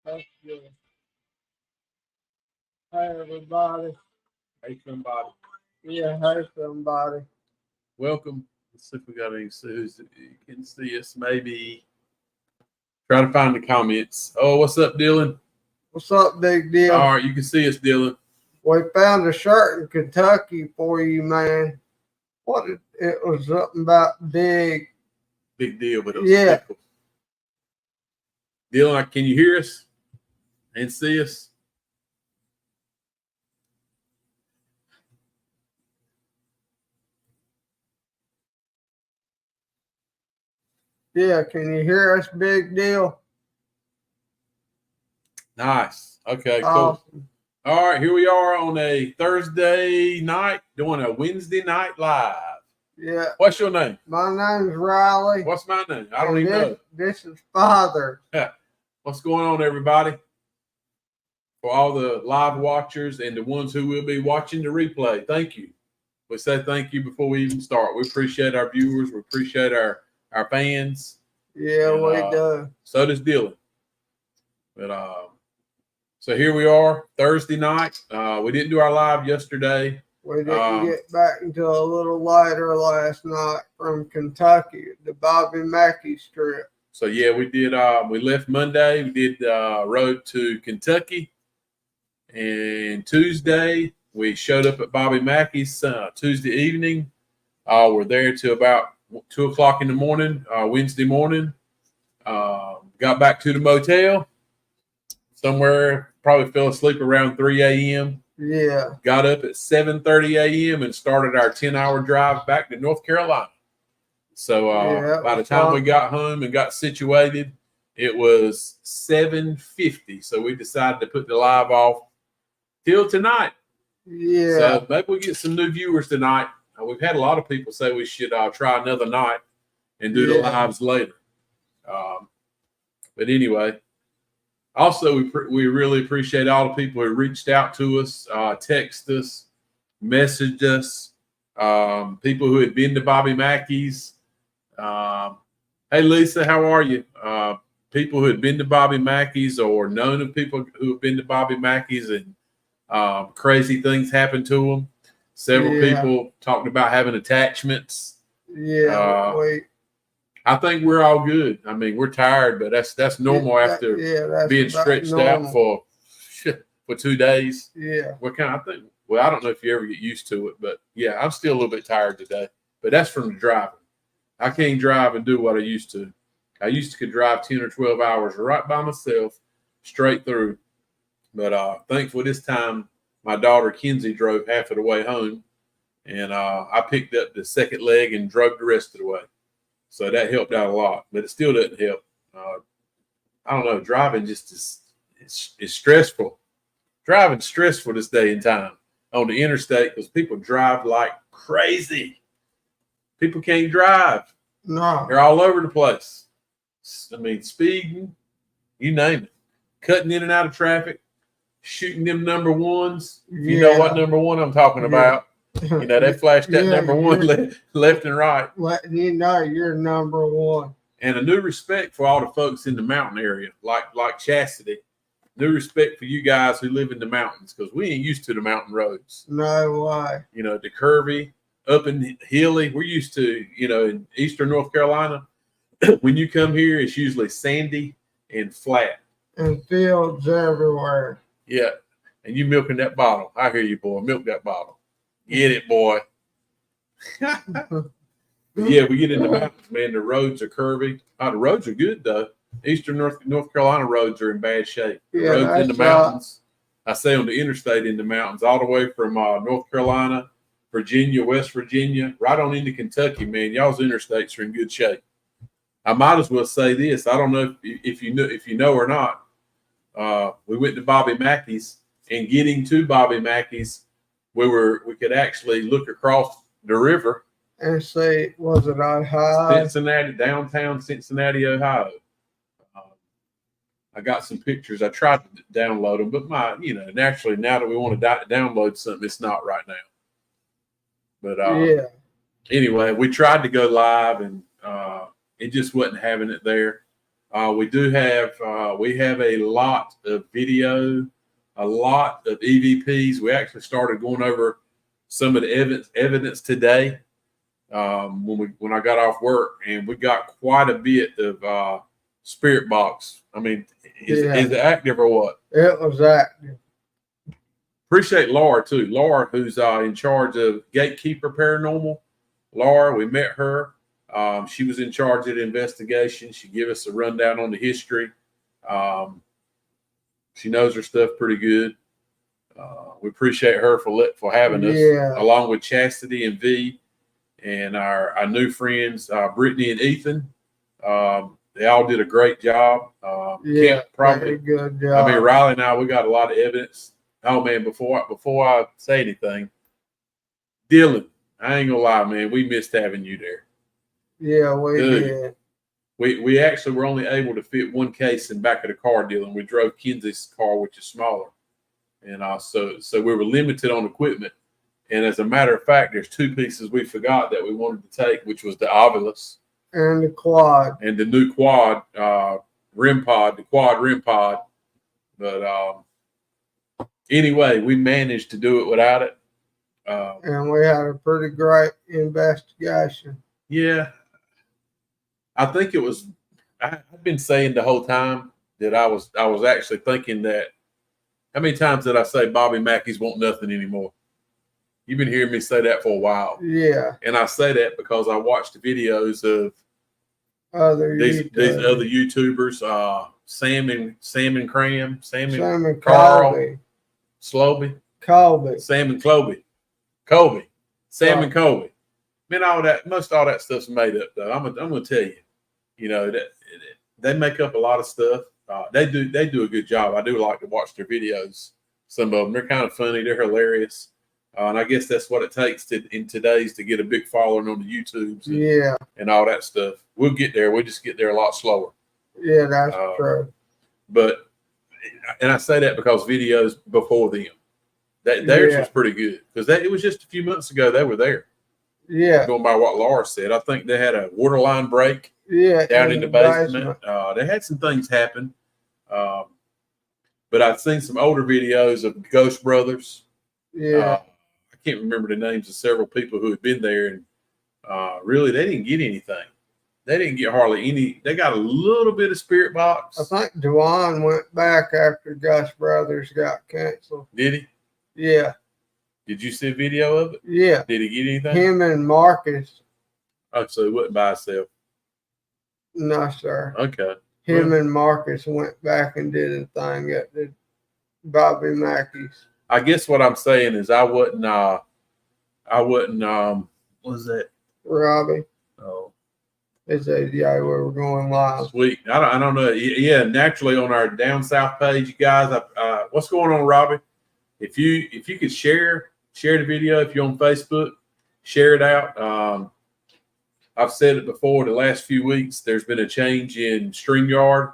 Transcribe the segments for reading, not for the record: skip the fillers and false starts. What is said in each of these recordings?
That's good. Hey, everybody. Hey, somebody. Yeah, hey, somebody. Welcome. Let's see if we got any who's you can see us. Maybe try to find the comments. Oh, what's up, Dylan? What's up, big deal? All right, you can see us, Dylan. We found a shirt in Kentucky for you, man. It was something about big. Big deal, but it was Yeah. pickle. Dylan, can you hear us and see us? Yeah, can you hear us, big deal? Nice. Okay, cool. Awesome. All right, here we are on a Thursday night doing a Wednesday night live. Yeah. What's your name? My name's Riley. What's my name? I don't even know. This is Father. What's going on, everybody? For all the live watchers and the ones who will be watching the replay, thank you. We say thank you before we even start. We appreciate our viewers. We appreciate our fans. Yeah, and, we do. So does Dylan. But so here we are, Thursday night. We didn't do our live yesterday. We didn't get back until a little later last night from Kentucky, the Bobby Mackey trip. So yeah, we did. We left Monday. We did road to Kentucky, and Tuesday we showed up at Bobby Mackey's Tuesday evening. We're there till about 2 o'clock in the morning, Wednesday morning. Got back to the motel somewhere. Probably fell asleep around 3 a.m. Yeah. Got up at 7:30 a.m. and started our 10-hour drive back to North Carolina. So by the time we got home and got situated, it was 7:50. So we decided to put the live off till tonight. Yeah. So maybe we get some new viewers tonight. We've had a lot of people say we should try another night and do the lives later. But anyway, also we really appreciate all the people who reached out to us, text us, messaged us, people who had been to Bobby Mackey's. Hey, Lisa, how are you? People who had been to Bobby Mackey's or known of people who have been to Bobby Mackey's and crazy things happened to them. Several people talked about having attachments. Yeah, I think we're all good. I mean, we're tired, but that's normal after being stretched out for 2 days. Yeah. I don't know if you ever get used to it, but yeah, I'm still a little bit tired today. But that's from the driving. I can't drive and do what I used to. I used to could drive 10 or 12 hours right by myself, straight through. But thankfully this time my daughter Kenzie drove half of the way home, and I picked up the second leg and drove the rest of the way. So that helped out a lot, but it still doesn't help. I don't know. Driving just is stressful. Driving's stressful this day and time on the interstate because people drive like crazy. People can't drive. No. They're all over the place. I mean, speeding, you name it. Cutting in and out of traffic, shooting them number ones. You know what number one I'm talking about. You know, they flashed that number one left and right. Letting you know you're number one. And a new respect for all the folks in the mountain area, like Chastity. New respect for you guys who live in the mountains because we ain't used to the mountain roads. No way. You know, the curvy, up and hilly. We're used to, you know, in eastern North Carolina, when you come here, it's usually sandy and flat. And fields everywhere. Yeah. And you milking that bottle. I hear you, boy. Milk that bottle. Get it, boy. Yeah, we get in the mountains, man. The roads are curvy. The roads are good, though. Eastern North Carolina roads are in bad shape. The roads in the mountains, I say on the interstate in the mountains, all the way from North Carolina, Virginia, West Virginia, right on into Kentucky, man. Y'all's interstates are in good shape. I might as well say this. I don't know if you know or not. We went to Bobby Mackey's, and getting to Bobby Mackey's, we could actually look across the river and see, was it Ohio? Cincinnati, downtown Cincinnati, Ohio. I got some pictures. I tried to download them, but naturally, now that we want to download something, it's not right now. But anyway, we tried to go live, and it just wasn't having it there. We do have we have a lot of video, a lot of EVPs. We actually started going over some of the evidence today when I got off work, and we got quite a bit of spirit box. I mean, is it active or what? It was active. Appreciate Laura too. Laura, who's in charge of Gatekeeper Paranormal. Laura, we met her. She was in charge of the investigation. She gave us a rundown on the history. She knows her stuff pretty good. We appreciate her for having us, along with Chastity and V, and our new friends Brittany and Ethan. They all did a great job. Probably good job. I mean, Riley and I, we got a lot of evidence. Oh man, before I say anything, Dylan, I ain't gonna lie, man, we missed having you there. Yeah, we did. We actually were only able to fit one case in the back of the car, Dylan. We drove Kenzie's car, which is smaller, and so we were limited on equipment. And as a matter of fact, there's two pieces we forgot that we wanted to take, which was the Ovilus and the quad and the new quad rim pod, the quad rim pod. But anyway, we managed to do it without it. And we had a pretty great investigation. Yeah. I think it was, I've been saying the whole time that I was actually thinking that, how many times did I say Bobby Mackey's want nothing anymore? You've been hearing me say that for a while. Yeah. And I say that because I watched the videos of these other YouTubers, Sam and Cram, Sam and Carl, Sloby, Colby, Sam and Colby, Sam and Colby. Man, most all that stuff's made up though. I'm gonna tell you, that they make up a lot of stuff. They do a good job. I do like to watch their videos. Some of them, they're kind of funny. They're hilarious. And I guess that's what it takes in today's to get a big following on the YouTubes and all that stuff. We'll get there. We'll just get there a lot slower. Yeah, that's true. And I say that because videos before them, theirs was pretty good because it was just a few months ago they were there. Yeah. Going by what Laura said, I think they had a water line break down in the basement. They had some things happen. But I've seen some older videos of Ghost Brothers. Yeah. I can't remember the names of several people who had been there, and really they didn't get anything. They didn't get hardly any. They got a little bit of spirit box. I think Dewan went back after Ghost Brothers got canceled. Did he? Yeah. Did you see a video of it? Yeah. Did he get anything? Him and Marcus. Oh, so he wasn't by himself. No, sir. Okay. Him and Marcus went back and did a thing at the Bobby Mackey's. I guess what I'm saying is I wouldn't what was that? Robbie. Oh. It says, we were going live. Sweet. I don't know. Yeah, naturally on our Down South page, you guys, what's going on, Robbie? If you could share the video, if you're on Facebook, share it out. I've said it before, the last few weeks, there's been a change in StreamYard.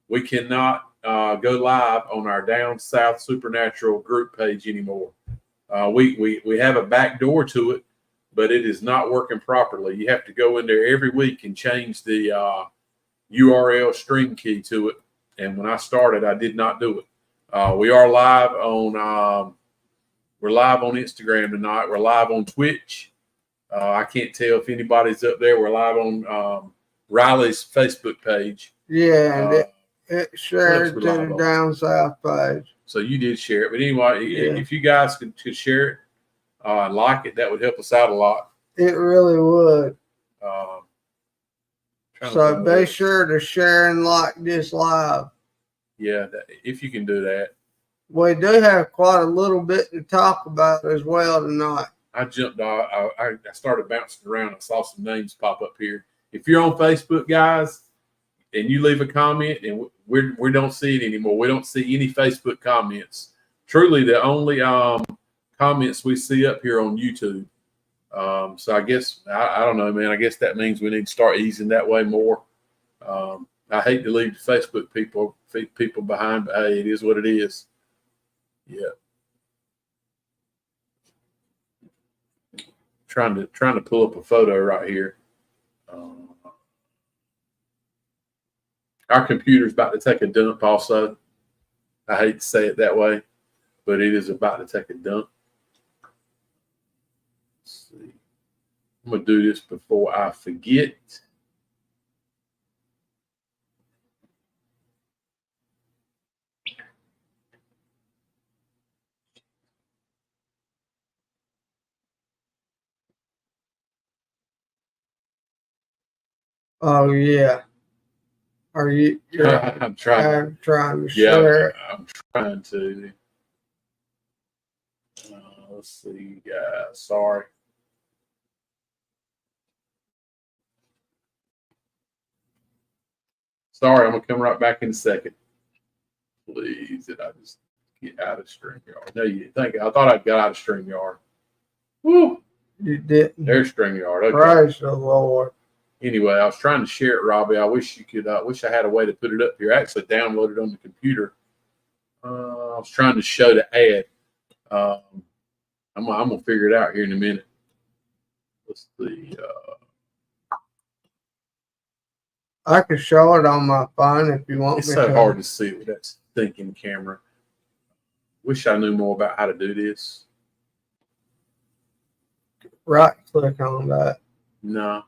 We cannot go live on our Down South Supernatural group page anymore. We have a back door to it, but it is not working properly. You have to go in there every week and change the URL stream key to it. And when I started, I did not do it. We are live on we're live on Instagram tonight. We're live on Twitch. I can't tell if anybody's up there. We're live on Riley's Facebook page. Yeah, and it shared to the Down South page. So you did share it. But anyway, if you guys could share it and like it, that would help us out a lot. It really would. So be sure to share and like this live. Yeah, if you can do that. We do have quite a little bit to talk about as well tonight. I jumped off. I started bouncing around. I saw some names pop up here. If you're on Facebook, guys, and you leave a comment, and we don't see it anymore. We don't see any Facebook comments. Truly, the only comments we see up here on YouTube. So I guess I don't know, man. I guess that means we need to start easing that way more. I hate to leave the Facebook people behind, but hey, it is what it is. Yeah. Trying to pull up a photo right here. All Our computer's about to take a dump also. I hate to say it that way, but it is about to take a dump. Let's see. I'm going to do this before I forget. Oh yeah. Are you? I'm trying. I'm trying to share it. I'm trying to. Let's see, guys. Sorry. Sorry, I'm gonna come right back in a second. Please, did I just get out of StreamYard? No, you didn't think. I thought I'd got out of StreamYard. Woo! You didn't. There's StreamYard. Okay. Praise the Lord. Anyway, I was trying to share it, Robbie. I wish you could. Wish I had a way to put it up here. I actually downloaded it on the computer. I was trying to show the ad. I'm gonna figure it out here in a minute. Let's see. I can show it on my phone if you want It's me so to. hard to see with that stinking camera. Wish I knew more about how to do this. Right click on that. No.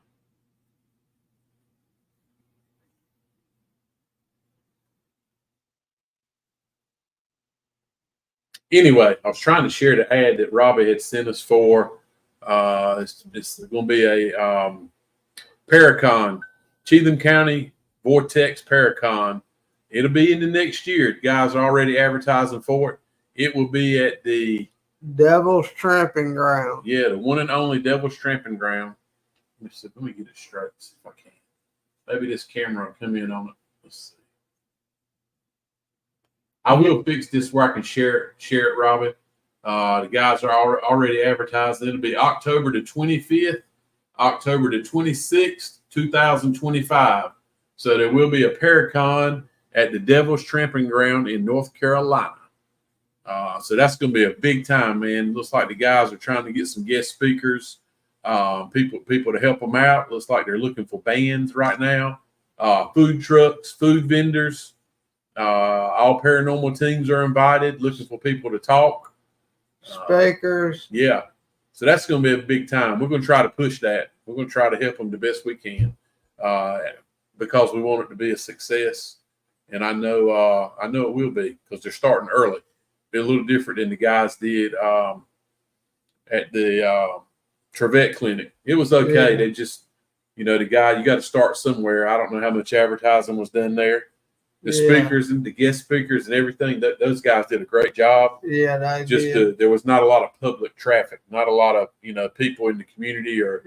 Anyway, I was trying to share the ad that Robbie had sent us for. It's going to be a Paracon, Cheatham County Vortex Paracon. It'll be in the next year. The guys are already advertising for it. It will be at the Devil's Tramping Ground. Yeah, the one and only Devil's Tramping Ground. Let me get it straight, see if I can. Maybe this camera will come in on it. Let's see. I will fix this where I can share it, Robin. The guys are already advertising. It'll be October the 25th, October the 26th, 2025. So there will be a Paracon at the Devil's Tramping Ground in North Carolina. So that's going to be a big time, man. Looks like the guys are trying to get some guest speakers, people to help them out. Looks like they're looking for bands right now, food trucks, food vendors. All paranormal teams are invited, looking for people to talk. Speakers. Yeah. So that's going to be a big time. We're going to try to push that. We're going to try to help them the best we can because we want it to be a success. And I know it will be because they're starting early. Be a little different than the guys did at the Trevette Clinic. It was okay. Yeah. They just, the guy, you got to start somewhere. I don't know how much advertising was done there. The speakers and the guest speakers and everything, those guys did a great job. Yeah, there was not a lot of public traffic, not a lot of people in the community, or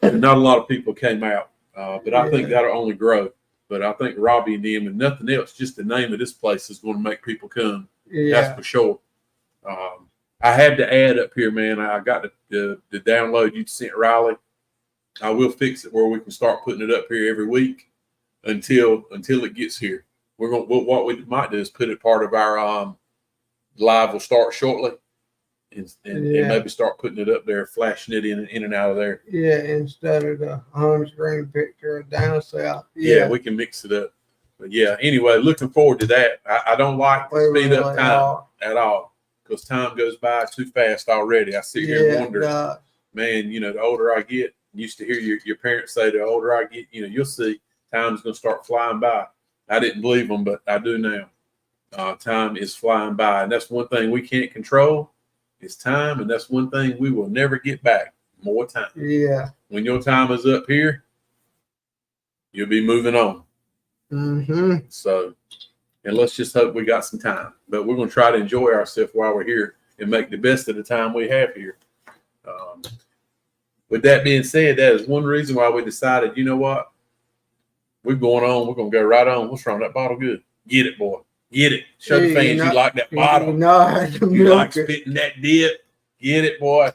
not a lot of people came out. But I think that'll only grow. But I think Robbie and them, and nothing else, just the name of this place is going to make people come. Yeah. That's for sure. I had the ad up here, man. I got the download you sent Riley. I will fix it where we can start putting it up here every week. Until it gets here, what we might do is put it part of our live will start shortly, and maybe start putting it up there, flashing it in and out of there. Yeah, instead of the home screen picture of down south. Yeah, we can mix it up. But yeah, anyway, looking forward to that. I don't like to speed up time at all because time goes by too fast already. I sit here and wonder, man, the older I get, used to hear your parents say the older I get, you'll see. Time's going to start flying by. I didn't believe them, but I do now. Time is flying by, and that's one thing we can't control is time, and that's one thing we will never get back. More time. Yeah. When your time is up here, you'll be moving on. Mm-hmm. So, and let's just hope we got some time. But we're going to try to enjoy ourselves while we're here and make the best of the time we have here. With that being said, that is one reason why we decided, you know what? We're going on. We're going to go right on. What's wrong? That bottle good. Get it, boy. Get it. Show the fans you like that bottle. You like spitting that dip. Get it, boy.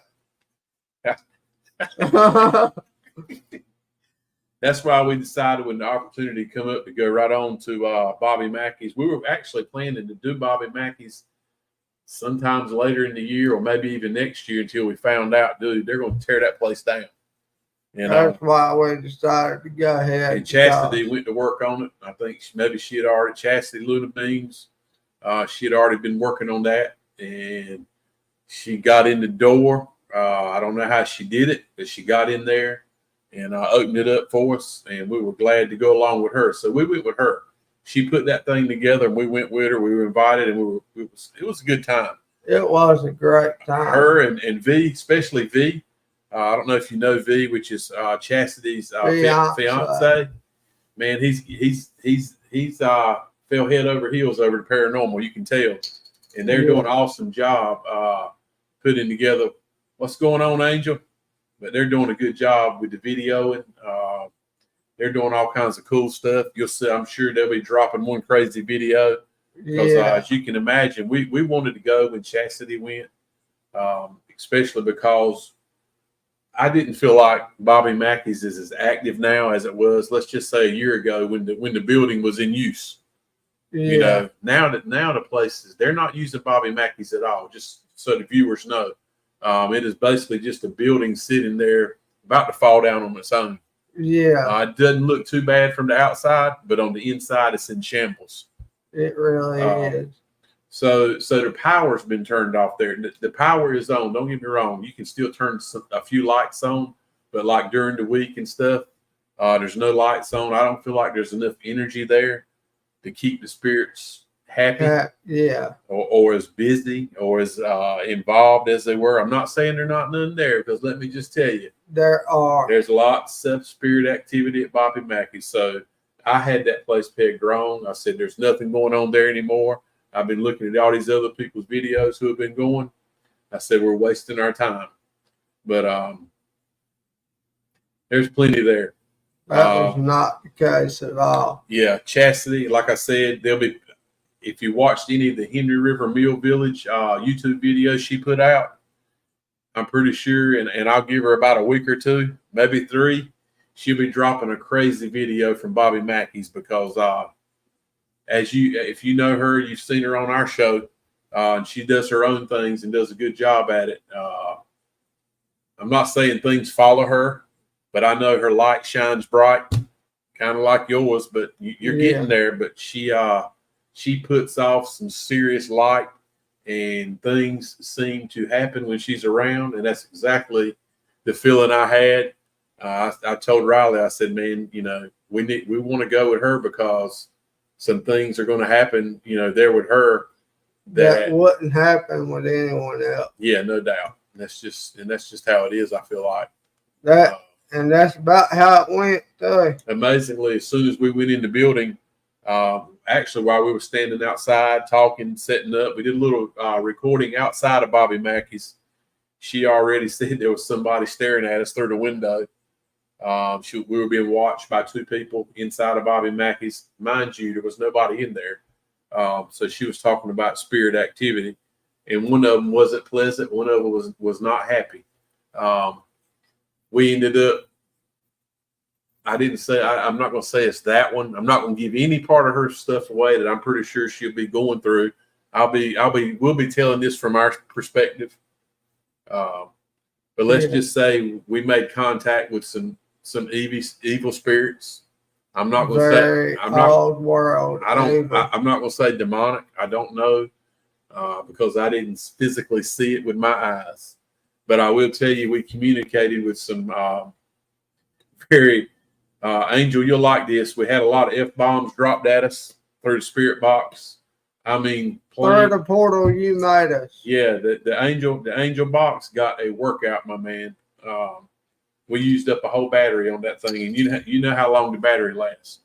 That's why we decided when the opportunity come up to go right on to Bobby Mackey's. We were actually planning to do Bobby Mackey's sometimes later in the year or maybe even next year until we found out, dude, they're going to tear that place down. And that's why we decided to go ahead. And Chastity went to work on it. I think maybe she had already, Chastity Luna Beans, she had already been working on that. And she got in the door. I don't know how she did it, but she got in there and opened it up for us. And we were glad to go along with her. So we went with her. She put that thing together and we went with her. We were invited and it was a good time. It was a great time. Her and V, especially V. I don't know if you know V, which is Chastity's fiance. Man, he's fell head over heels over the paranormal. You can tell, and they're doing an awesome job putting together. What's going on, Angel? But they're doing a good job with the videoing. They're doing all kinds of cool stuff. You'll see. I'm sure they'll be dropping one crazy video because, as you can imagine, we wanted to go when Chastity went, especially because I didn't feel like Bobby Mackey's is as active now as it was, let's just say, a year ago when the building was in use. Yeah. You know, now the places, they're not using Bobby Mackey's at all. Just so the viewers know, it is basically just a building sitting there about to fall down on its own. Yeah, it doesn't look too bad from the outside, but on the inside, it's in shambles. It really is. So the power's been turned off there. The power is on. Don't get me wrong. You can still turn a few lights on, but like during the week and stuff, there's no lights on. I don't feel like there's enough energy there to keep the spirits happy. Or as busy or as involved as they were. I'm not saying there's not none there, because let me just tell you, there's lots of spirit activity at Bobby Mackey. So I had that place pegged wrong. I said there's nothing going on there anymore. I've been looking at all these other people's videos who have been going. I said we're wasting our time, but there's plenty there. That was not the case at all. Yeah, Chastity, like I said, there'll be. If you watched any of the Henry River Mill Village YouTube videos she put out, I'm pretty sure, and I'll give her about a week or two, maybe 3, she'll be dropping a crazy video from Bobby Mackey's, because if you know her, you've seen her on our show, and she does her own things and does a good job at it. I'm not saying things follow her, but I know her light shines bright, kind of like yours, but you're getting there. But she puts off some serious light, and things seem to happen when she's around, and that's exactly the feeling I had. I told Riley, I said, man, you know, we want to go with her because some things are going to happen, you know, there with her that wouldn't happen with anyone else. Yeah, no doubt. That's just how it is. I feel like and that's about how it went too. Amazingly, as soon as we went in the building, actually while we were standing outside talking, setting up, we did a little recording outside of Bobby Mackey's. She already said there was somebody staring at us through the window. We were being watched by 2 people inside of Bobby Mackey's. Mind you, there was nobody in there. So she was talking about spirit activity, and one of them wasn't pleasant. One of them was not happy. We ended up. I'm not going to say it's that one. I'm not going to give any part of her stuff away that I'm pretty sure she'll be going through. We'll be telling this from our perspective. But let's just say we made contact with some evil spirits. I'm not going to say I'm not world. I'm not going to say demonic. I don't know because I didn't physically see it with my eyes. But I will tell you, we communicated with some very Angel. You'll like this. We had a lot of F-bombs dropped at us through the spirit box. I mean, through the portal you made us. Yeah, the angel box got a workout, my man. We used up a whole battery on that thing, and you know how long the battery lasts.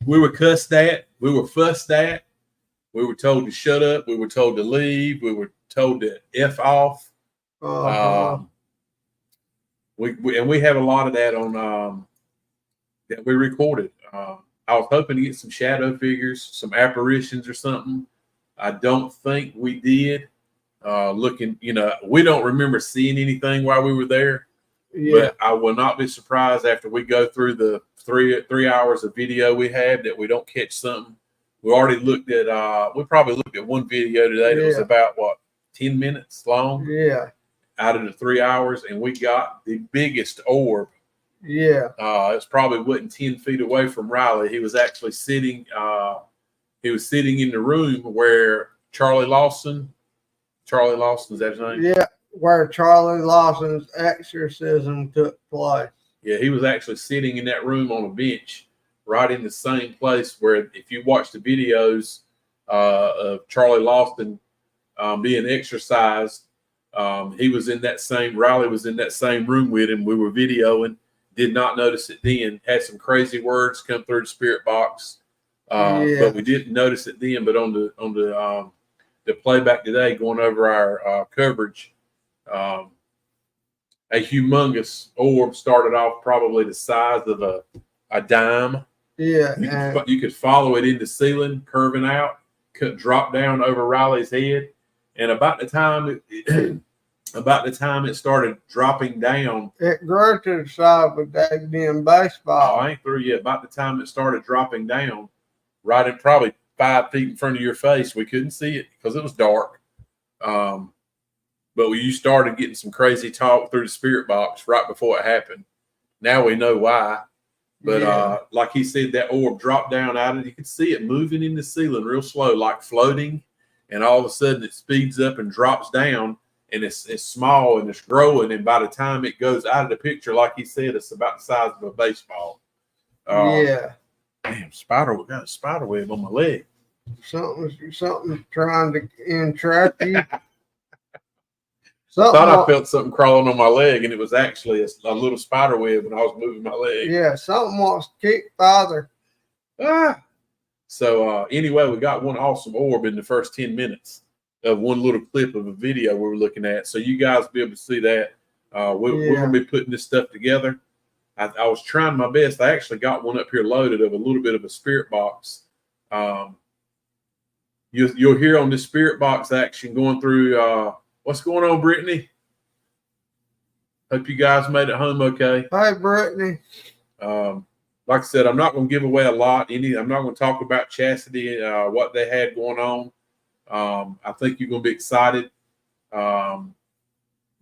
We were cussed at. We were fussed at. We were told to shut up. We were told to leave. We were told to F off. We have a lot of that on that we recorded. I was hoping to get some shadow figures, some apparitions or something. I don't think we did. Looking, you know, we don't remember seeing anything while we were there. Yeah. But I will not be surprised after we go through the three hours of video we have that we don't catch something. We already looked at we probably looked at one video today that was about 10 minutes long. Yeah. out of the 3 hours, and we got the biggest orb. Yeah. It's probably wasn't 10 feet away from Riley. He was actually sitting. He was sitting in the room where Charlie Lawson, is that his name? Yeah, where Charlie Lawson's exorcism took place. Yeah, he was actually sitting in that room on a bench, right in the same place where, if you watch the videos of Charlie Lawson being exorcised, he was in that same. Riley was in that same room with him. We were videoing. Did not notice it then. Had some crazy words come through the spirit box, but we didn't notice it then. But on the playback today, going over our coverage, a humongous orb started off probably the size of a dime. Yeah, You could follow it in the ceiling, curving out, could drop down over Riley's head, and about the time it started dropping down, it grew to the size of that damn baseball. Oh, I ain't through yet. About the time it started dropping down, right at probably 5 feet in front of your face, we couldn't see it because it was dark. But you started getting some crazy talk through the spirit box right before it happened. Now we know why. But like he said, that orb dropped down out of it. You could see it moving in the ceiling real slow, like floating. And all of a sudden it speeds up and drops down. And it's small and it's growing. And by the time it goes out of the picture, like he said, it's about the size of a baseball. Yeah. Damn, got a spider web on my leg. Something's trying to entrap you. I thought I felt something crawling on my leg, and it was actually a little spider web when I was moving my leg. Yeah, something wants to kick Father. So anyway, we got one awesome orb in the first 10 minutes of one little clip of a video we were looking at. So you guys will be able to see that. We're going to be putting this stuff together. I was trying my best. I actually got one up here loaded of a little bit of a spirit box. You'll hear on the spirit box action going through. What's going on, Brittany? Hope you guys made it home okay. Hi, Brittany. Like I said, I'm not going to give away a lot. I'm not going to talk about Chastity, what they had going on. I think you're going to be excited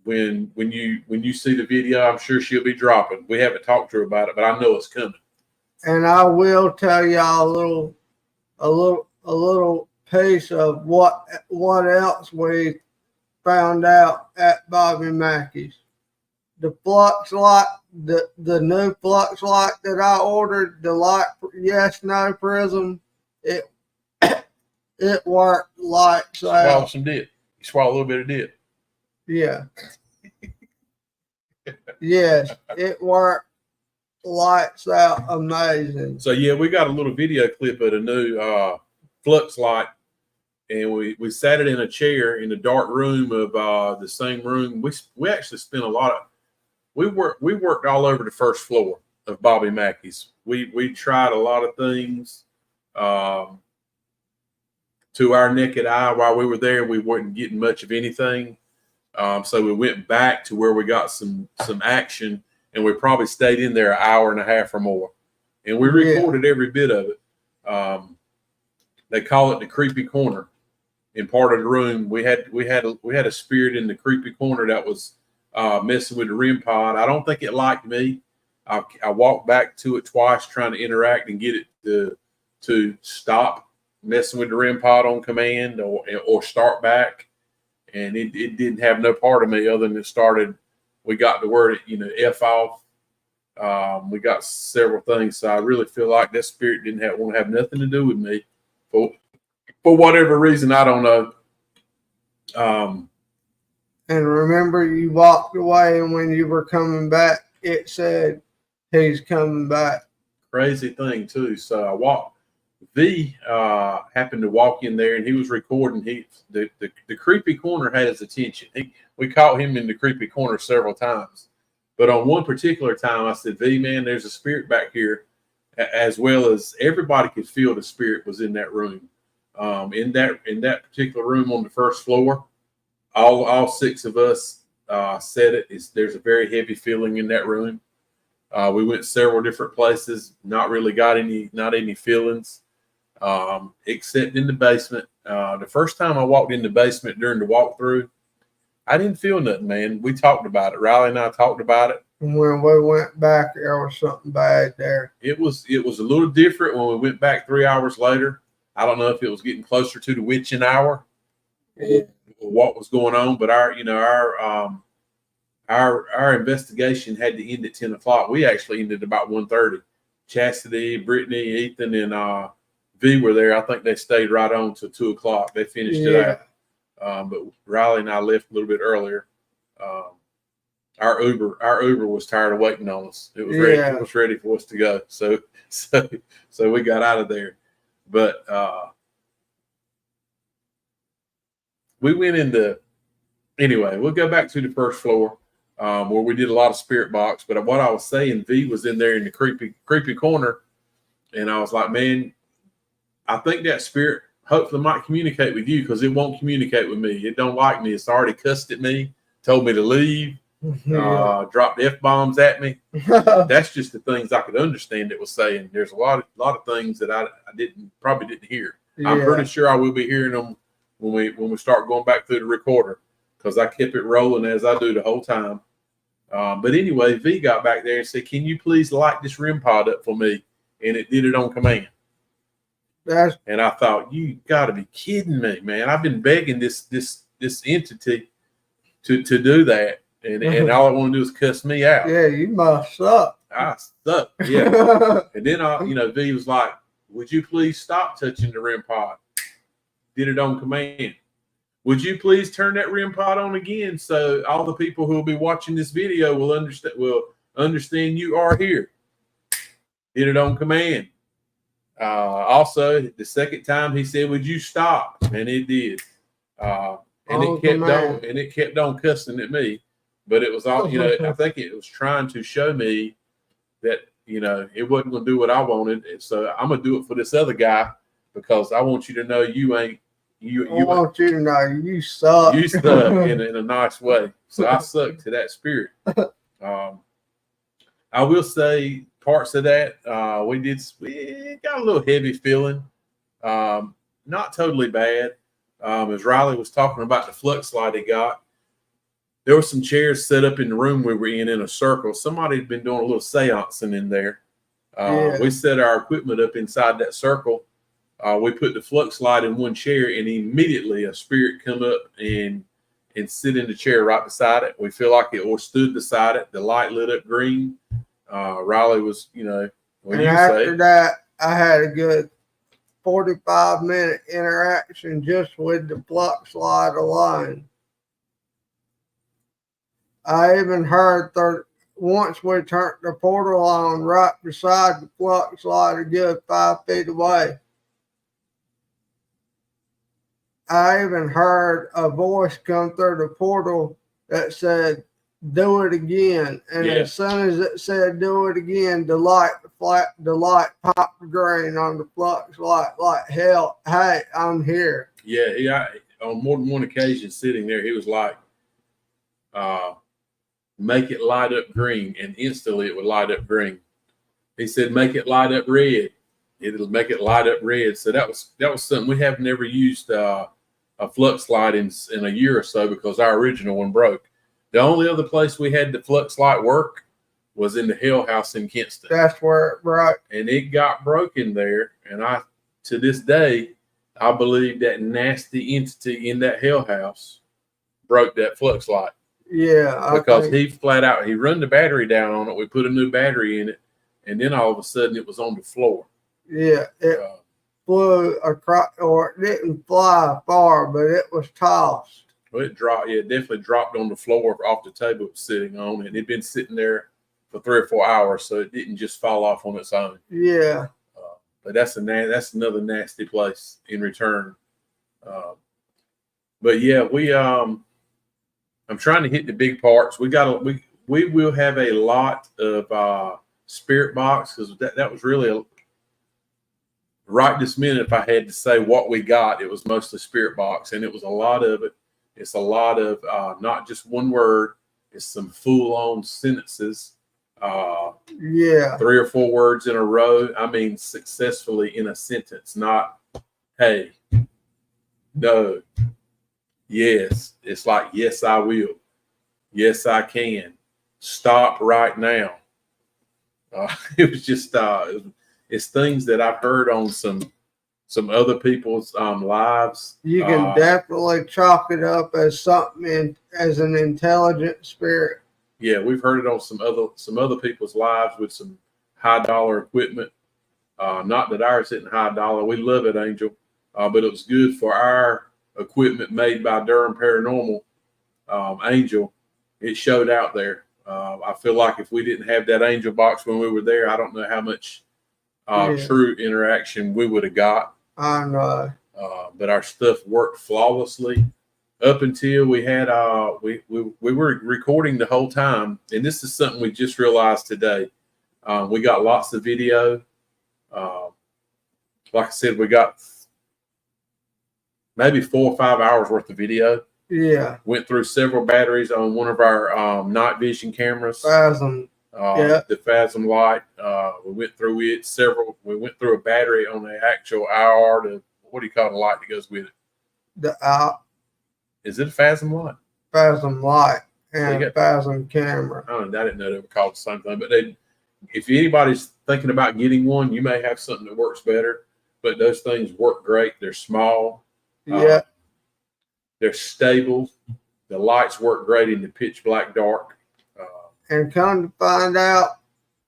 when you see the video. I'm sure she'll be dropping. We haven't talked to her about it, but I know it's coming. And I will tell y'all a little piece of what else we found out at Bobby Mackey's. The flux light, the new flux light that I ordered, the light yes no prism, it worked lights out. Swallow some dip. You swallow a little bit of dip. Yeah. Yes, it worked lights out amazing. So yeah, we got a little video clip of the new flux light. And we sat it in a chair in the dark room of the same room. We actually spent a lot of we worked all over the first floor of Bobby Mackey's. We tried a lot of things to our naked eye while we were there. We weren't getting much of anything, so we went back to where we got some action, and we probably stayed in there an hour and a half or more, and we recorded every bit of it. They call it the creepy corner. In part of the room, we had a spirit in the creepy corner that was messing with the REM pod. I don't think it liked me. I walked back to it twice trying to interact and get it to stop messing with the REM pod on command or start back, and it didn't have no part of me other than it started. We got the word F off. We got several things, so I really feel like that spirit didn't want to have nothing to do with me. For whatever reason, I don't know. And remember, you walked away, and when you were coming back, it said, "He's coming back." Crazy thing too. So I walked. V happened to walk in there, and he was recording. The creepy corner had his attention. We caught him in the creepy corner several times, but on one particular time, I said, "V, man, there's a spirit back here," as well as everybody could feel the spirit was in that room. In that particular room on the first floor, all six of us said it. There's a very heavy feeling in that room. We went several different places, not really got any feelings, except in the basement. The first time I walked in the basement during the walkthrough, I didn't feel nothing, man. We talked about it. Riley and I talked about it. And when we went back, there was something bad there. It was a little different when we went back 3 hours later. I don't know if it was getting closer to the witching hour, or what was going on, but our investigation had to end at 10 o'clock. We actually ended about 1:30. Chastity, Brittany, Ethan, and V were there. I think they stayed right on till 2 o'clock. They finished it out. But Riley and I left a little bit earlier. Our Uber was tired of waiting on us. It was ready. It was ready for us to go. So we got out of there. But we went into, anyway, we'll go back to the first floor where we did a lot of spirit box. But what I was saying, V was in there in the creepy corner. And I was like, man, I think that spirit hopefully might communicate with you, because it won't communicate with me. It don't like me. It's already cussed at me, told me to leave, dropped F-bombs at me. That's just the things I could understand it was saying. There's a lot of things that I probably didn't hear. Yeah. I'm pretty sure I will be hearing them when we start going back through the recorder, because I kept it rolling as I do the whole time. But anyway, V got back there and said, "Can you please light this REM pod up for me?" And it did it on command. And I thought, you got to be kidding me, man! I've been begging this entity to do that, and all I want to do is cuss me out. Yeah, you must suck. I suck. Yeah. And then V was like, "Would you please stop touching the REM pod?" Did it on command. "Would you please turn that REM pod on again, so all the people who will be watching this video will understand you are here?" Did it on command. Also, the second time he said, "Would you stop?" And it did. It kept on cussing at me. But it was all, I think it was trying to show me that, it wasn't going to do what I wanted. And so I'm going to do it for this other guy, because I want you to know you ain't. I want you to know you suck. You suck in a nice way. So I suck to that spirit. I will say parts of that we got a little heavy feeling. Not totally bad. As Riley was talking about the flux light he got, there were some chairs set up in the room we were in a circle. Somebody had been doing a little seancing in there. We set our equipment up inside that circle. We put the flux light in one chair, and immediately a spirit come up and sit in the chair right beside it. We feel like it stood beside it. The light lit up green. Riley was, after that, I had a good 45-minute interaction just with the flux light alone. I even heard once we turned the portal on right beside the flux light, a good 5 feet away. I even heard a voice come through the portal that said, "Do it again." And as soon as it said, "Do it again," the light popped green on the flux light, like, hell, hey, I'm here. Yeah, on more than one occasion sitting there, he was like, "Make it light up green," and instantly it would light up green. He said, "Make it light up red." It'll make it light up red. So that was something. We have never used a flux light in a year or so, because our original one broke. The only other place we had the flux light work was in the Hell House in Kinston. That's where it broke. And it got broken there. And to this day, I believe that nasty entity in that Hell House broke that flux light. Yeah. Because he flat out, he run the battery down on it. We put a new battery in it. And then all of a sudden it was on the floor. Yeah. It flew across, or it didn't fly far, but it was tossed. Well, it dropped. Yeah, it definitely dropped on the floor off the table it was sitting on, and it'd been sitting there for 3 or 4 hours, so it didn't just fall off on its own. Yeah. But that's another nasty place in return. But yeah, I'm trying to hit the big parts. We will have a lot of spirit box, because that was really right this minute. If I had to say what we got, it was mostly spirit box, and it was a lot of it. It's a lot of not just one word. It's some full-on sentences. 3 or 4 words in a row. I mean, successfully in a sentence. Not, "Hey, no, Yes, it's like, yes, I will. Yes, I can. Stop right now. It was just it's things that I've heard on some other people's lives. You can definitely chalk it up as something as an intelligent spirit. Yeah, we've heard it on some other people's lives with some high dollar equipment. Not that ours isn't high dollar. We love it, Angel, but it was good for our equipment made by Durham Paranormal. Angel, it showed out there. I feel like if we didn't have that Angel box when we were there, I don't know how much true interaction we would have got. I know. But our stuff worked flawlessly up until we had we were recording the whole time, and this is something we just realized today. We got lots of video. Like I said, we got maybe 4 or 5 hours worth of video. Yeah. Went through several batteries on one of our night vision cameras. Phasm. The Phasm light. We went through it several. We went through a battery on the actual IR. What do you call the light that goes with it? Is it a Phasm light? Phasm light and Phasm camera. I didn't know they were called the same thing. But if anybody's thinking about getting one, you may have something that works better. But those things work great. They're small. Yeah. They're stable. The lights work great in the pitch black dark. And come to find out,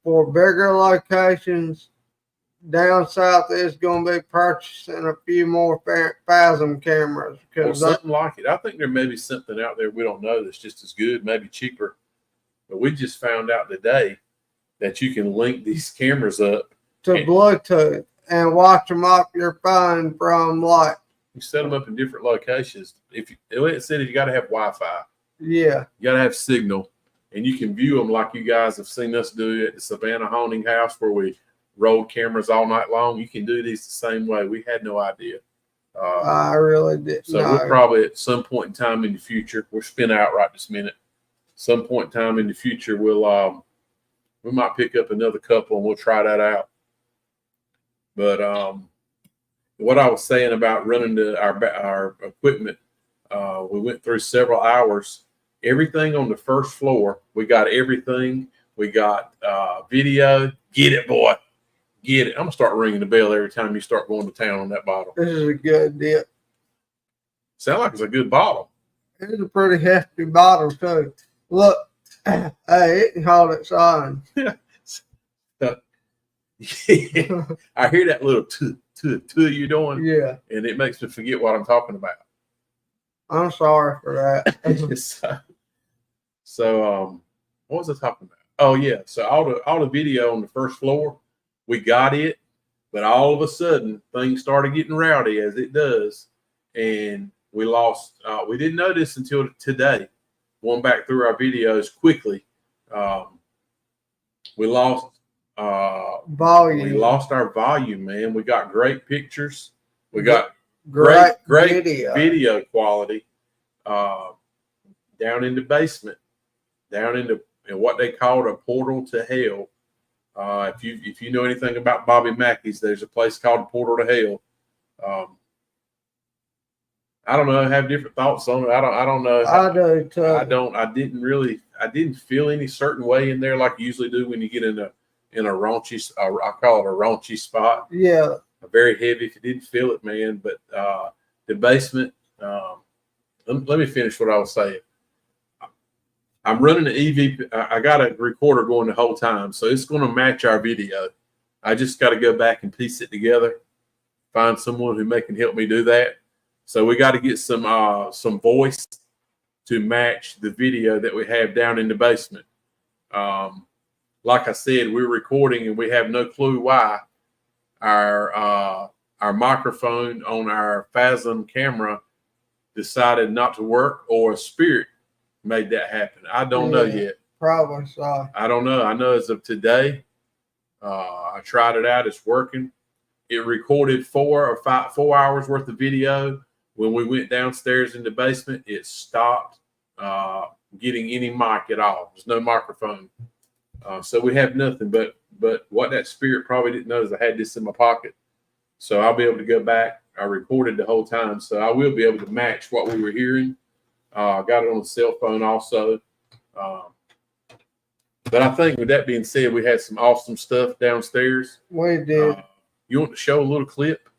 for bigger locations down south, is going to be purchasing a few more Phasm cameras. Or something like it. I think there may be something out there we don't know that's just as good, maybe cheaper. But we just found out today that you can link these cameras up to Bluetooth and watch them off your phone from like. You set them up in different locations. It said you got to have Wi-Fi. Yeah. You got to have signal. And you can view them like you guys have seen us do at the Savannah Haunting House where we rolled cameras all night long. You can do these the same way. We had no idea. I really did. So we'll probably at some point in time in the future, we're spin out right this minute. Some point in time in the future, we might pick up another couple and we'll try that out. But what I was saying about running our equipment, we went through several hours. Everything on the first floor, we got everything. We got video. Get it, boy. Get it. I'm going to start ringing the bell every time you start going to town on that bottle. This is a good deal. Sound like it's a good bottle. It's a pretty hefty bottle, too. Look, hey, it can hold its own. I hear that little you're doing. Yeah. And it makes me forget what I'm talking about. I'm sorry for that. So what was I talking about? Oh yeah. So all the video on the first floor, we got it, but all of a sudden things started getting rowdy as it does. And we lost we didn't know this until today. Going back through our videos quickly. We lost volume. We lost our volume, man. We got great pictures. We got great video quality down in the basement, down in what they called a portal to hell. If you know anything about Bobby Mackey's, there's a place called Portal to Hell. I don't know. I have different thoughts on it. I don't know. I do too. I didn't feel any certain way in there like you usually do when you get in a raunchy. I call it a raunchy spot. Yeah. Very heavy. If you didn't feel it, man. But the basement. Let me finish what I was saying. I'm running an EVP. I got a recorder going the whole time, so it's going to match our video. I just got to go back and piece it together. Find someone who can help me do that. So we got to get some voice to match the video that we have down in the basement. Like I said, we're recording and we have no clue why our microphone on our Phasm camera decided not to work, or a spirit made that happen. I don't know yet. Probably so. I don't know. I know as of today, I tried it out. It's working. It recorded 4 hours worth of video. When we went downstairs in the basement, it stopped getting any mic at all. There's no microphone. So we have nothing. But what that spirit probably didn't know is I had this in my pocket. So I'll be able to go back I recorded the whole time, so I will be able to match what we were hearing. I got it on the cell phone also. But I think with that being said, we had some awesome stuff downstairs. We did. You want to show a little clip?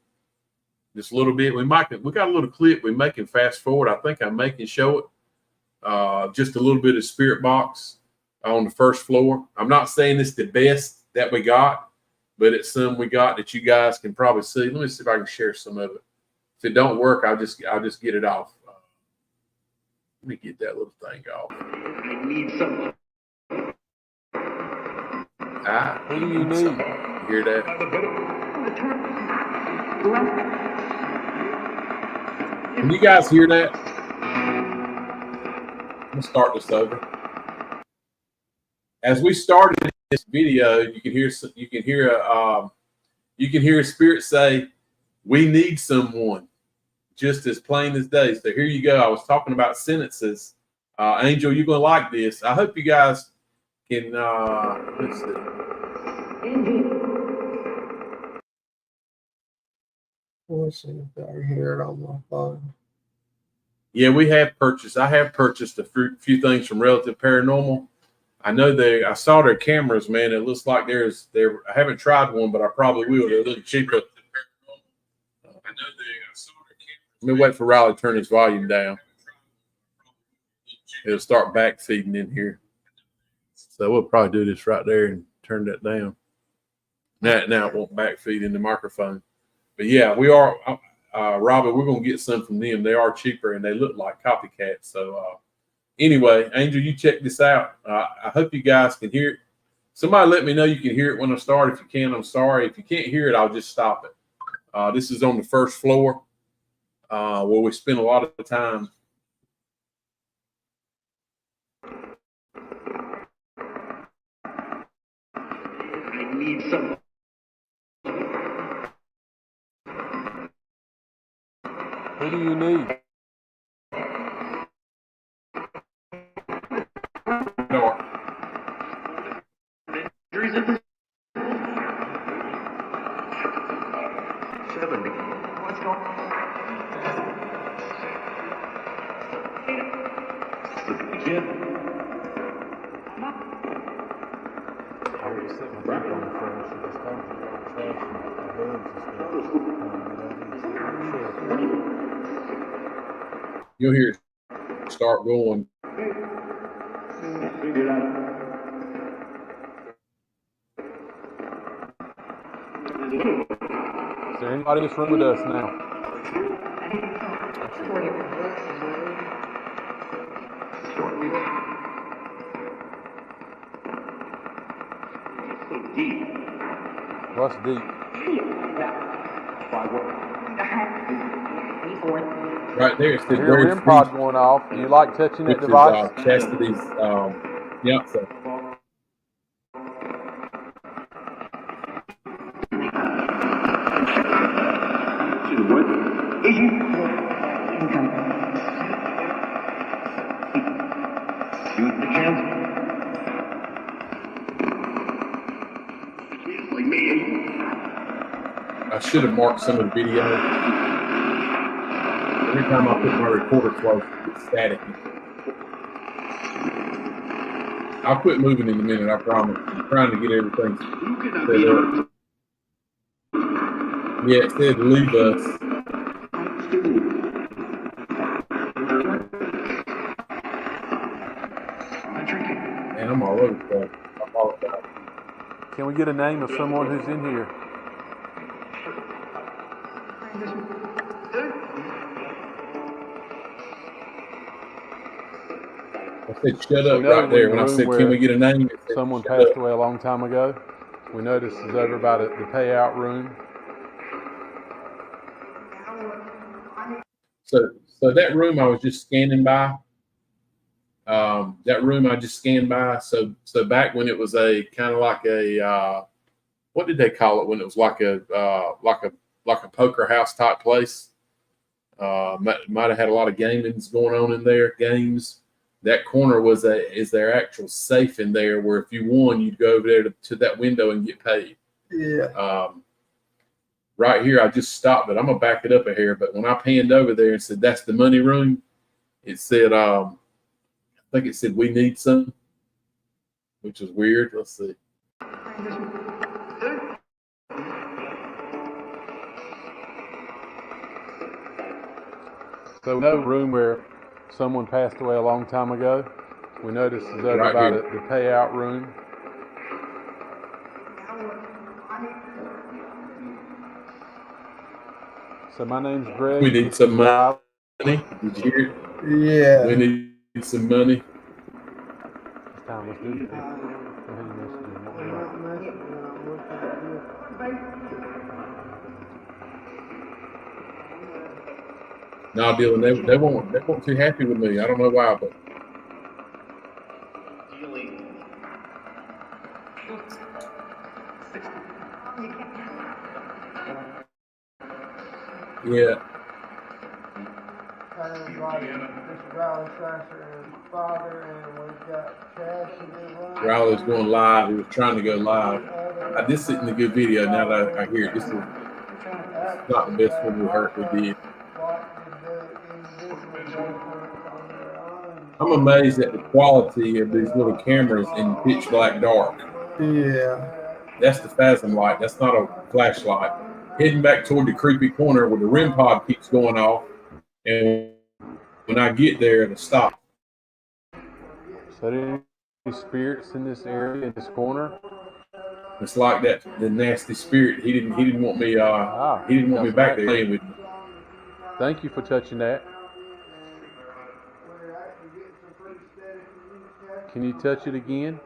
Just a little bit. We got a little clip. We can fast forward. I think I can show it. Just a little bit of Spirit Box on the first floor. I'm not saying it's the best that we got, but it's some we got that you guys can probably see. Let me see if I can share some of it. If it don't work, I'll just get it off. Let me get that little thing off. I need some. Who do you need? Hear that? Can you guys hear that? Let's start this over. As we started this video, you can hear Spirit say, "We need someone," just as plain as day. So here you go. I was talking about sentences. Angel, you're gonna like this. I hope you guys can. Let's see. Let's see if I can hear it on my phone. Yeah, I have purchased a few things from Relative Paranormal. I know I saw their cameras, man. It looks like I haven't tried one, but I probably will. They're a little cheaper. Let me wait for Riley to turn his volume down. It'll start back feeding in here. So we'll probably do this right there and turn that down. Now it won't back feed in the microphone. But yeah, we are, Robbie, we're going to get some from them. They are cheaper and they look like copycats. So anyway, Angel, you check this out. I hope you guys can hear it. Somebody let me know you can hear it when I start. If you can, I'm sorry. If you can't hear it, I'll just stop it. This is on the first floor where we spend a lot of the time. I need some. Who do you need? Door. Injuries at the 70. What's going on? Look at the kid. I would have set my back on the phone. She was talking about trash and bugs and stuff. You'll hear it start going. Is there anybody in this room with us now? So deep. What's deep? Right there. It's I hear a REM pod going off. Do you like touching that device? Chastity's, yeah. So. I should have marked some of the video. Every time I put my recorder close, it's static. I'll quit moving in a minute, I promise. I'm trying to get everything set up. Yeah, it said leave us. Man, I'm all over the place. I apologize. Can we get a name of someone who's in here? I said shut up right there. When I said, can we get a name? Someone passed away a long time ago. We know this is over by the payout room. So that room I was just scanning by. That room I just scanned by. So back when it was a kind of like a what did they call it when it was like a poker house type place? Might have had a lot of gamings going on in there. Games. That corner is their actual safe in there, where if you won, you'd go over there to that window and get paid. Yeah. right here, I just stopped it. I'm gonna back it up a hair, but when I panned over there and said that's the money room, it said I think it said we need some, which is weird. Let's see. So no room where someone passed away a long time ago. We know this is over Right by here. the payout room. So my name's Greg. We need some money. Did you hear it? Yeah. We need some money. It's time. Let's do it. Go ahead and message him. What we got. No, Dylan, they weren't too happy with me. I don't know why, but yeah. This Riley Sasser and father, and we've got Chad. Riley's going live. He was trying to go live. This isn't a good video now that I hear it. This is not the best one we did. I'm amazed at the quality of these little cameras in pitch black dark. Yeah. That's the Phasm light. That's not a flashlight. Heading back toward the creepy corner where the REM pod keeps going off, and when I get there, it'll stop. So there any spirits in this area, in this corner? It's like that. The nasty spirit. He didn't want me. He didn't want me back there playing with me. Thank you for touching that. Can you touch it again?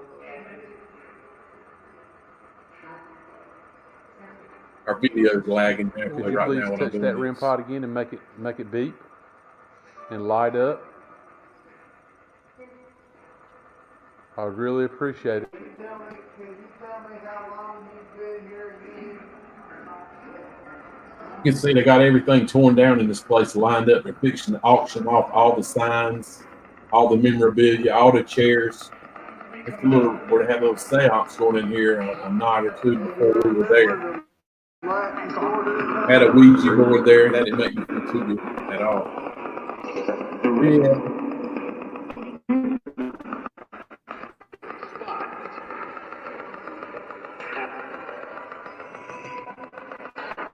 Our video's lagging Could actually you right please now. When touch I'm that doing REM this. pod again and make it beep and light up? I would really appreciate it. Can you tell me how long you've been here again? You can see they got everything torn down in this place, lined up. They're fixing to auction off all the signs, all the memorabilia, all the chairs. It's a little where they had a little seance going in here a night or two before we were there. Had a Ouija board there. That didn't make me feel too good at all. Yeah.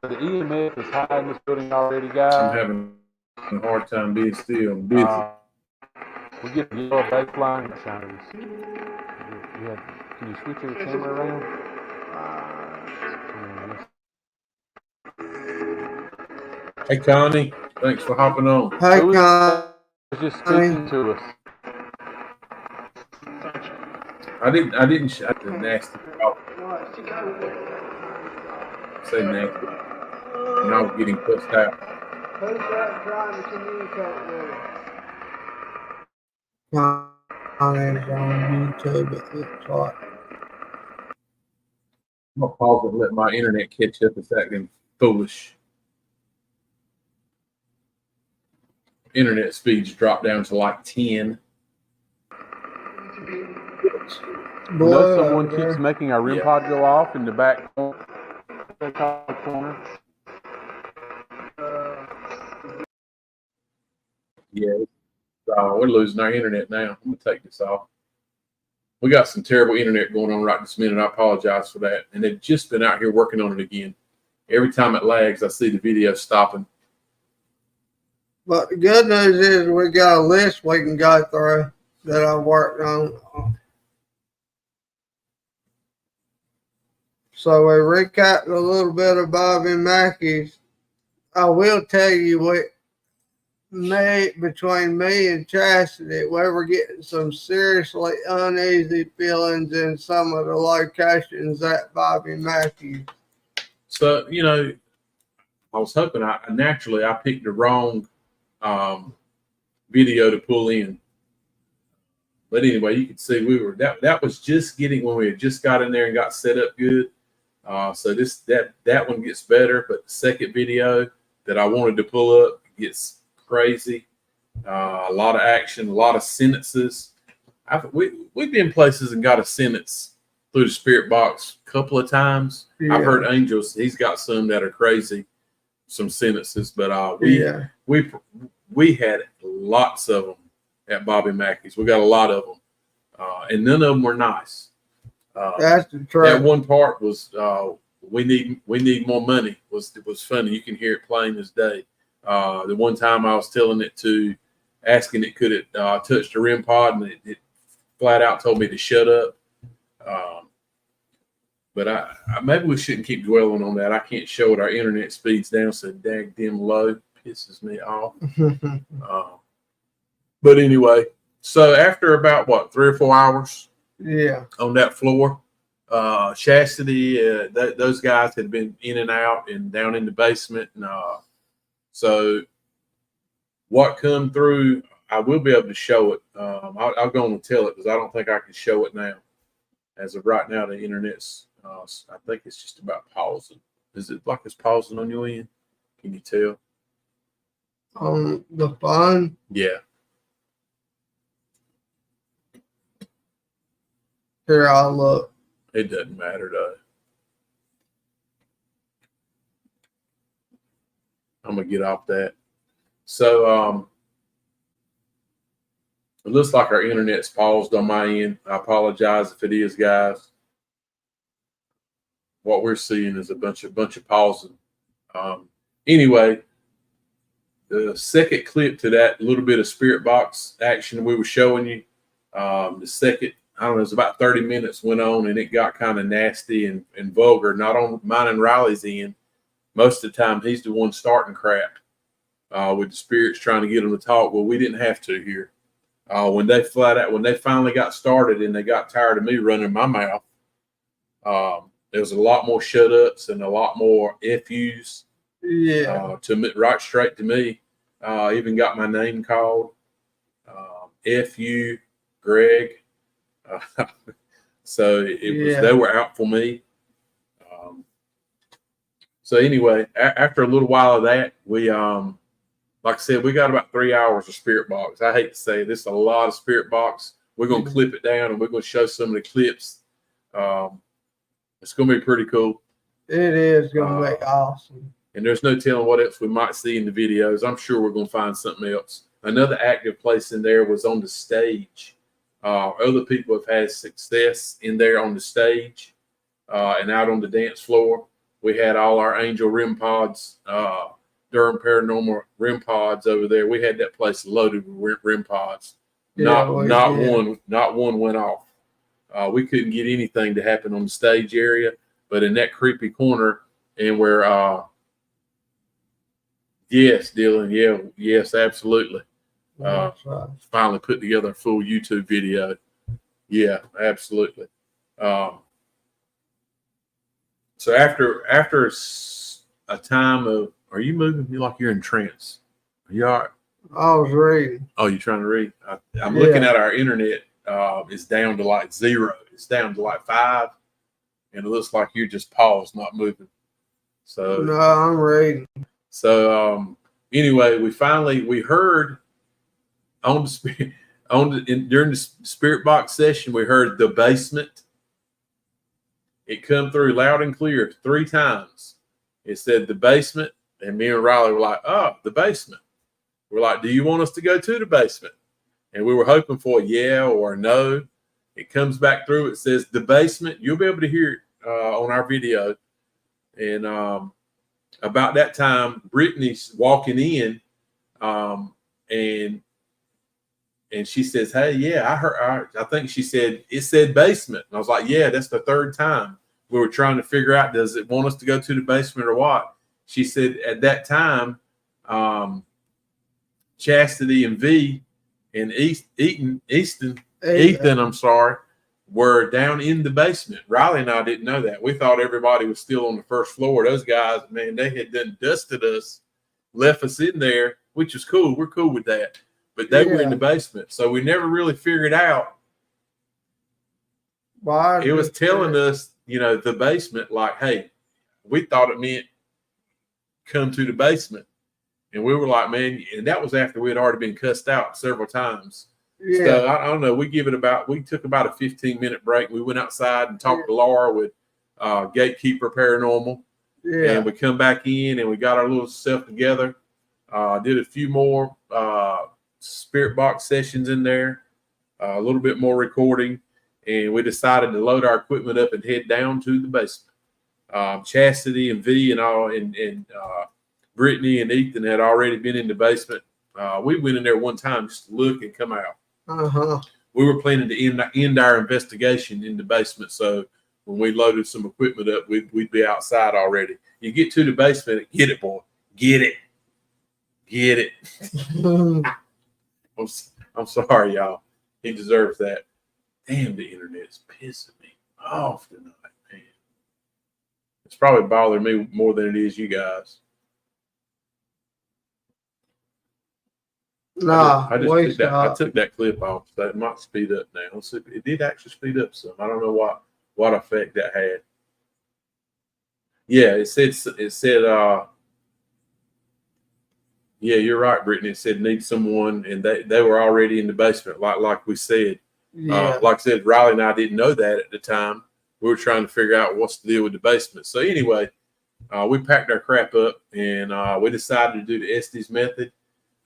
The EMF is high in this building already, I'm guys. having a hard time being still. I'm busy. We get the yellow baseline. Yeah. Can you switch your camera around? Hey, Connie. Thanks for hopping on. Hey, Who is Con. just speaking to us? I didn't shut the nasty talk. Say nasty. And I was getting pushed out. Who's that trying to communicate with? Connie's on YouTube, it looks like. I'm gonna pause and let my internet catch up. It's acting foolish. Internet speeds drop down to like 10. You know, someone keeps making our REM pod go off in the back corner. Yeah, we're losing our internet now. I'm gonna take this off. We got some terrible internet going on right this minute. I apologize for that. And they've just been out here working on it again. Every time it lags, I see the video stopping. But the good news is we got a list we can go through that I worked on. So we recapped a little bit of Bobby Mackey's. I will tell you between me and Chastity, we were getting some seriously uneasy feelings in some of the locations at Bobby Mackey's. So, you know, I was hoping I picked the wrong video to pull in. But anyway, you can see that was just getting when we had just got in there and got set up good. So that one gets better, but the second video that I wanted to pull up gets crazy. A lot of action, a lot of sentences. We've been places and got a sentence through the spirit box a couple of times. Yeah. I've heard Angels. He's got some that are crazy, some sentences, but we had lots of them at Bobby Mackey's. We got a lot of them, and none of them were nice. That's the truth. That one part was we need more money. It was funny. You can hear it plain as day. The one time I was telling it to, asking it could it touch the rim pod, and it flat out told me to shut up. But I maybe we shouldn't keep dwelling on that. I can't show it. Our internet speed's down so dang dim low. Pisses me off. But anyway, so after about 3 or 4 hours, on that floor, Chastity, those guys had been in and out and down in the basement, and so what come through, I will be able to show it. I'll go on and tell it because I don't think I can show it now. As of right now, the internet's, I think it's just about pausing. Is it like it's pausing on your end? Can you tell? On the phone? Yeah. Here, I'll look. It doesn't matter, though. I'm going to get off that. So, it looks like our internet's paused on my end. I apologize if it is, guys. What we're seeing is a bunch of pausing. Anyway, the second clip to that little bit of spirit box action we were showing you, the second, I don't know, it was about 30 minutes went on, and it got kind of nasty and vulgar, not on mine and Riley's end. Most of the time, he's the one starting crap with the spirits trying to get them to talk. Well, we didn't have to here. When they finally got started and they got tired of me running my mouth, there was a lot more shut-ups and a lot more FUs. Yeah. To me, right straight to me. Even got my name called. FU, Greg. So it was, they were out for me. So anyway, after a little while of that, we, like I said, we got about 3 hours of spirit box. I hate to say it, this is a lot of spirit box. We're going to clip it down, and we're going to show some of the clips. It's going to be pretty cool. It is going to be awesome. And there's no telling what else we might see in the videos. I'm sure we're going to find something else. Another active place in there was on the stage. Other people have had success in there on the stage and out on the dance floor. We had all our Angel REM pods, Durham Paranormal REM pods over there. We had that place loaded with REM pods. Not one went off. We couldn't get anything to happen on the stage area, but in that creepy corner, and where, yes, Dylan, yes, absolutely. Finally put together a full YouTube video. Yeah, absolutely. So after a time of, are you moving? You like you're in trance? Are you all right? I was reading. Oh, you're trying to read? I'm looking at our internet. It's down to like 0. It's down to like 5, and it looks like you're just paused, not moving. So no, I'm reading. So anyway, we heard during the spirit box session, we heard the basement. It come through loud and clear 3 times. It said the basement, and me and Riley were like, "Oh, the basement." We're like, "Do you want us to go to the basement?" And we were hoping for a yeah or a no. It comes back through. It says the basement. You'll be able to hear it on our video. And about that time, Brittany's walking in, and she says, "Hey, yeah, I heard." I think she said it said basement. And I was like, "Yeah, that's the 3rd time." We were trying to figure out, does it want us to go to the basement or what? She said at that time, Chastity and V and Ethan, I'm sorry, were down in the basement. Riley and I didn't know that. We thought everybody was still on the 1st floor. Those guys, man, they had done dusted us, left us in there, which is cool. We're cool with that. But they were in the basement. So we never really figured out. It was telling us, the basement, like, hey, we thought it meant come to the basement. And we were like, man, and that was after we had already been cussed out several times. Yeah. So I don't know. We took about a 15-minute break. We went outside and talked to Laura with Gatekeeper Paranormal. Yeah. And we come back in and we got our little stuff together. Did a few more spirit box sessions in there, a little bit more recording, and we decided to load our equipment up and head down to the basement. Chastity and V and all, and Brittany and Ethan had already been in the basement. We went in there one time just to look and come out. We were planning to end our investigation in the basement, so when we loaded some equipment up, we'd be outside already. You get to the basement, get it, boy, get it. I'm sorry, y'all. He deserves that. Damn, the internet's pissing me off tonight, man. It's probably bothering me more than it is you guys. Nah, I took that clip off, so it might speed up now. Let's see, it did actually speed up some. I don't know what effect that had. Yeah, it said yeah, you're right, Brittany. It said need someone, and they were already in the basement, like we said. Yeah. Like I said, Riley and I didn't know that at the time. We were trying to figure out what's the deal with the basement. So anyway, we packed our crap up and we decided to do the Estes method.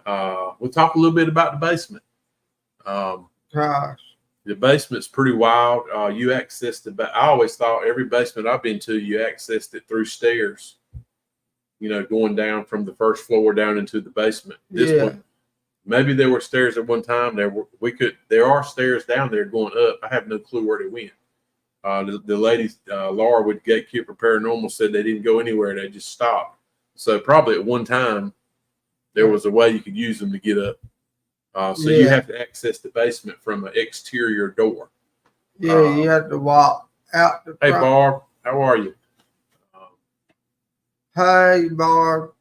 We'll talk a little bit about the basement. Gosh. The basement's pretty wild. You access I always thought every basement I've been to, you accessed it through stairs. You know, going down from the first floor down into the basement. This one, maybe there were stairs at one time. There are stairs down there going up. I have no clue where they went. The lady, Laura with Gatekeeper Paranormal, said they didn't go anywhere. They just stopped. So probably at one time there was a way you could use them to get up. You have to access the basement from an exterior door. Yeah, you have to walk out the front. Hey, Barb, how are you? Hey, Barb.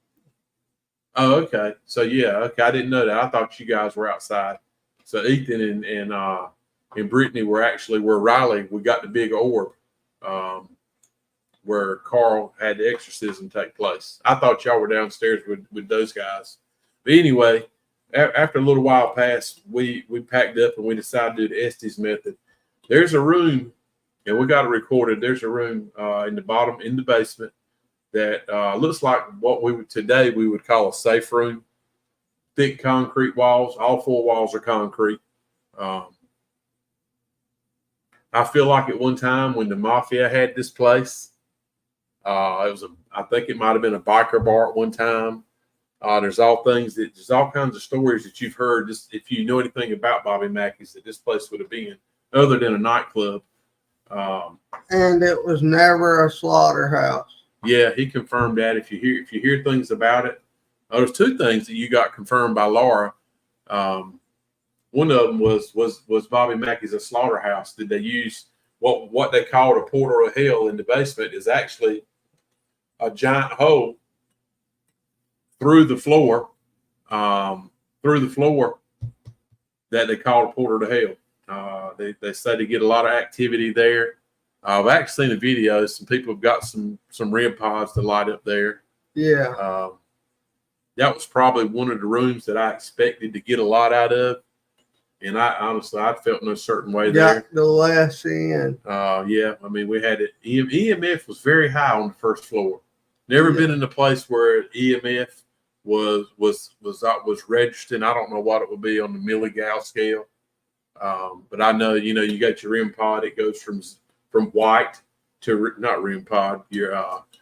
Oh, okay. So okay. I didn't know that. I thought you guys were outside. So Ethan and Brittany were actually where Riley. We got the big orb, where Carl had the exorcism take place. I thought y'all were downstairs with those guys. But anyway, after a little while passed, we packed up and we decided to do the Estes method. There's a room, and we got it recorded. There's a room in the bottom in the basement that looks like what we would call a safe room. Thick concrete walls. All four walls are concrete. I feel like at one time when the mafia had this place, I think it might have been a biker bar at one time. There's all kinds of stories that you've heard. Just if you know anything about Bobby Mackey's, that this place would have been, other than a nightclub. And it was never a slaughterhouse. Yeah, he confirmed that. If you hear things about it, there's two things that you got confirmed by Laura. One of them was Bobby Mackey's a slaughterhouse. Did they use what they called a portal of hell in the basement? Is actually a giant hole through the floor that they call a portal to hell. They say they get a lot of activity there. I've actually seen the videos. Some people have got some REM pods to light up there. Yeah. That was probably one of the rooms that I expected to get a lot out of. And I felt no certain way there. Got the less in. Yeah. I mean, we had it. EMF was very high on the first floor. Never been in a place where EMF was registered. I don't know what it would be on the milligal scale. But I know, you got your REM pod. It goes from white to not REM pod. Your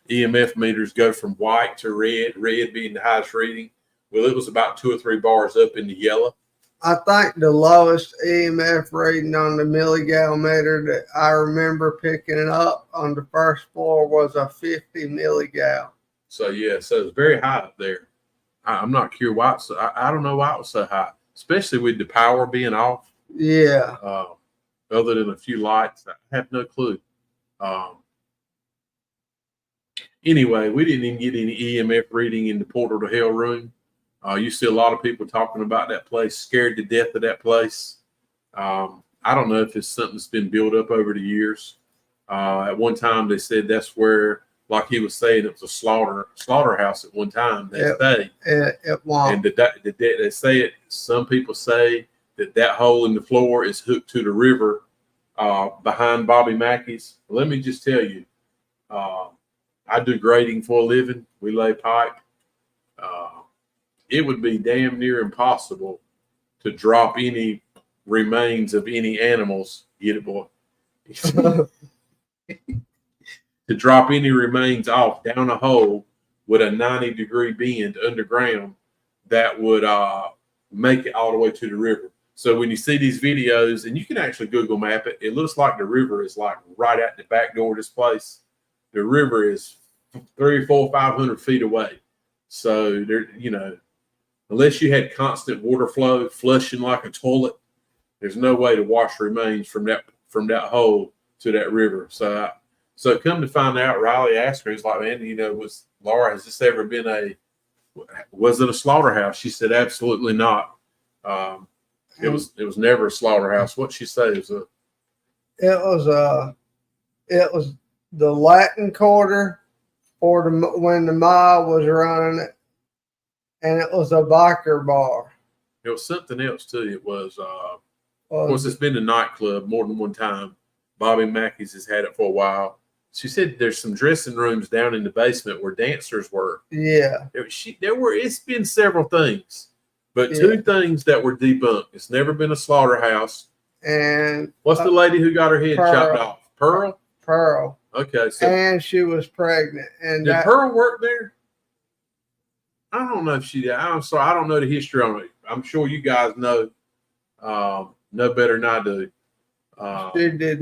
EMF meters go from white to red being the highest reading. Well, it was about 2 or 3 bars up in the yellow. I think the lowest EMF reading on the milligal meter that I remember picking it up on the first floor was a 50 milligal. So it's very high up there. I'm not sure why I don't know why it was so high, especially with the power being off. Yeah. Other than a few lights, I have no clue. Anyway, we didn't even get any EMF reading in the portal to hell room. You see a lot of people talking about that place, scared to death of that place. I don't know if it's something that's been built up over the years. At one time, they said that's where, like he was saying, it was a slaughterhouse at one time. They say. It won't. And they say it. Some people say that hole in the floor is hooked to the river behind Bobby Mackey's. Let me just tell you, I do grading for a living. We lay pipe. It would be damn near impossible to drop any remains of any animals. Get it, boy? To drop any remains off down a hole with a 90-degree bend underground that would make it all the way to the river. So when you see these videos, and you can actually Google map it, it looks like the river is like right at the back door of this place. The river is 300, 400, 500 feet away. So there, unless you had constant water flow flushing like a toilet, there's no way to wash remains from that hole to that river. So come to find out, Riley asked her, he's like, man, was Laura, has this ever been was it a slaughterhouse? She said, absolutely not. It was never a slaughterhouse. What'd she say? It was the Latin Quarter when the mile was running it, and it was a biker bar. It was something else too. It was, of course, it's been a nightclub more than one time. Bobby Mackey's has had it for a while. She said there's some dressing rooms down in the basement where dancers were. Yeah. It's been several things, but two things that were debunked. It's never been a slaughterhouse. And what's the lady who got her head chopped off? Pearl? Pearl. Okay. So and she was pregnant. And did Pearl work there? I don't know if she did. I'm sorry. I don't know the history on it. I'm sure you guys know better than I do. She did